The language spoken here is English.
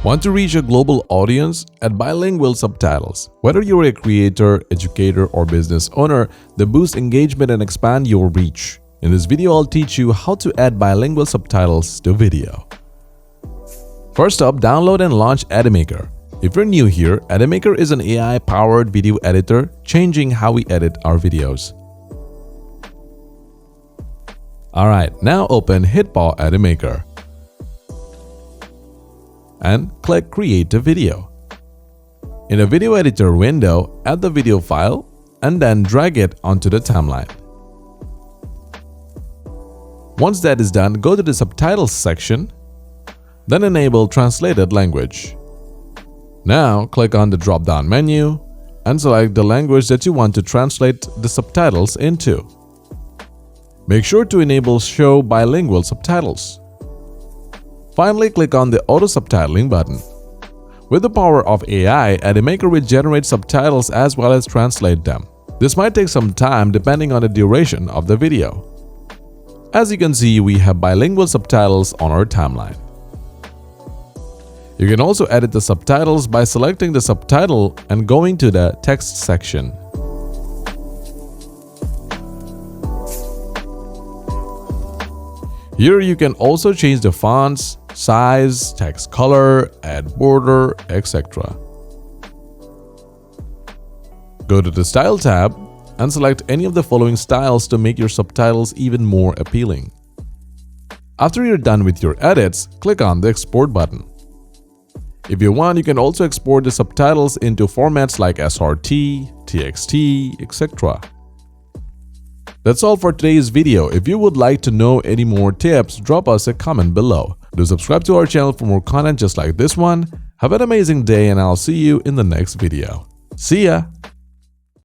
Want to reach a global audience? At Bilingual Subtitles, whether you're a creator, educator, or business owner, they boost engagement and expand your reach. In this video, I'll teach you how to add bilingual subtitles to video. First up, download and launch Edimakor. If you're new here, Edimakor is an AI-powered video editor, changing how we edit our videos. Alright, now open Edimakor and click Create a Video. In a video editor window, add the video file and then drag it onto the timeline. Once that is done, go to the Subtitles section, then enable Translated Language. Now, click on the drop-down menu and select the language that you want to translate the subtitles into. Make sure to enable Show Bilingual Subtitles. Finally, click on the Auto Subtitling button. With the power of AI, Edimakor will generate subtitles as well as translate them. This might take some time depending on the duration of the video. As you can see, we have bilingual subtitles on our timeline. You can also edit the subtitles by selecting the subtitle and going to the text section. Here you can also change the fonts, size, text color, add border, etc. Go to the Style tab and select any of the following styles to make your subtitles even more appealing. After you're done with your edits, click on the Export button. If you want, you can also export the subtitles into formats like SRT, TXT, etc. That's all for today's video. If you would like to know any more tips, drop us a comment below. Do subscribe to our channel for more content just like this one. Have an amazing day and I'll see you in the next video. See ya!